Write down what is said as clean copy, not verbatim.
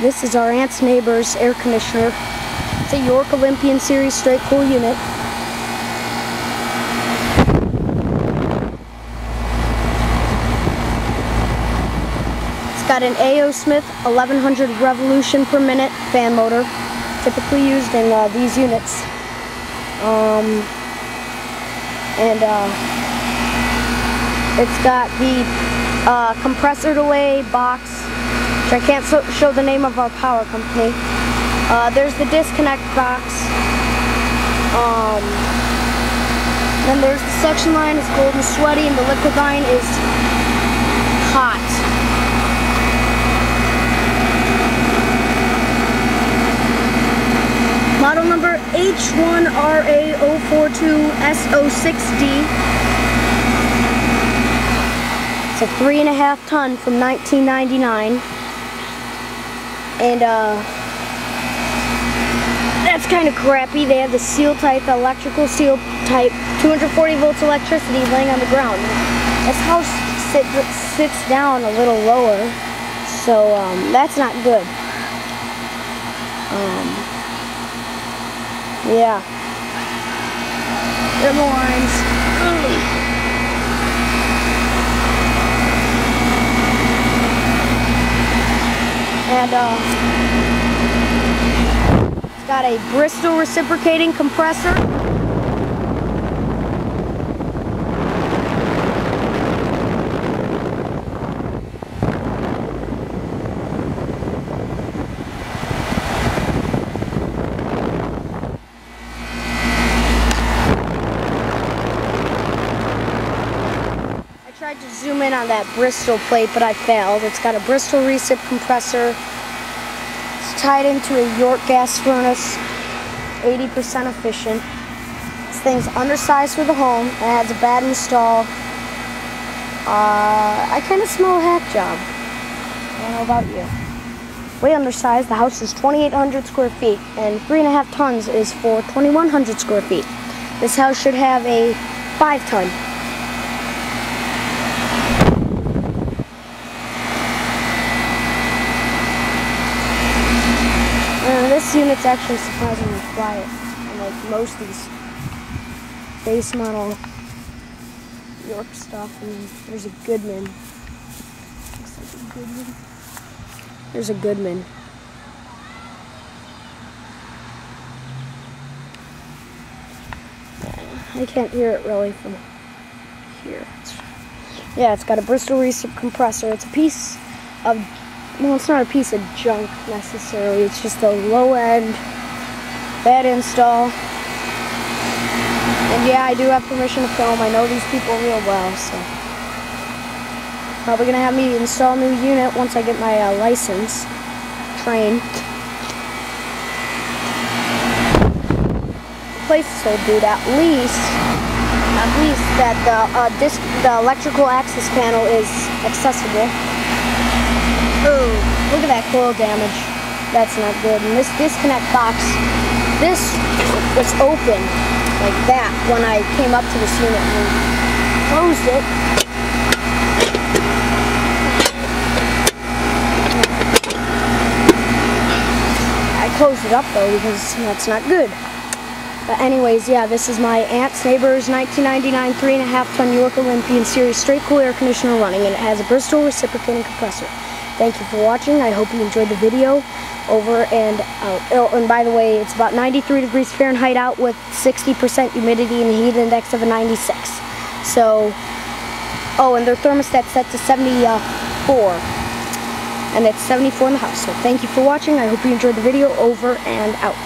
This is our aunt's neighbor's air conditioner. It's a York Olympian series straight cool unit. It's got an A.O. Smith 1100 revolution per minute fan motor, typically used in these units. It's got the compressor delay box, which I can't show the name of our power company. There's the disconnect box. Then there's the suction line. It's cold and sweaty, and the liquid line is hot. Model number H1RA042SO6D. It's a 3.5 ton from 1999. And that's kind of crappy. They have the seal type, the electrical seal type, 240 volts electricity laying on the ground. This house sits down a little lower, so that's not good. Yeah. There are the lines. And it's got a Bristol Reciprocating compressor. I tried to zoom in on that Bristol plate, but I failed. It's got a Bristol Recip compressor. Tied into a York gas furnace, 80% efficient. This thing's undersized for the home. It has a bad install. I kind of smell a hack job. I don't know about you. Way undersized. The house is 2,800 square feet, and 3.5 tons is for 2,100 square feet. This house should have a 5 ton. This unit's actually surprisingly quiet, unlike most of these base model York stuff. And there's a Goodman. Looks like a Goodman. There's a Goodman. I can't hear it really from here. Yeah, it's got a Bristol Recip compressor. It's a piece of, well, it's not a piece of junk necessarily. It's just a low end, bad install. And yeah, I do have permission to film. I know these people real well, so probably gonna have me install a new unit once I get my license, Trane. Replace this old dude at least that the electrical access panel is accessible. Oh, look at that coil damage. That's not good. And this disconnect box, this was open like that when I came up to this unit and closed it. I closed it up though because that's not good. But anyways, yeah, this is my aunt's neighbor's 1999 3.5 ton York Olympian series straight cool air conditioner running, and it has a Bristol Reciprocating compressor. Thank you for watching. I hope you enjoyed the video. Over and out. Oh, and by the way, it's about 93 degrees Fahrenheit out with 60% humidity and a heat index of a 96. So, oh, and their thermostat set to 74. And it's 74 in the house. So thank you for watching. I hope you enjoyed the video. Over and out.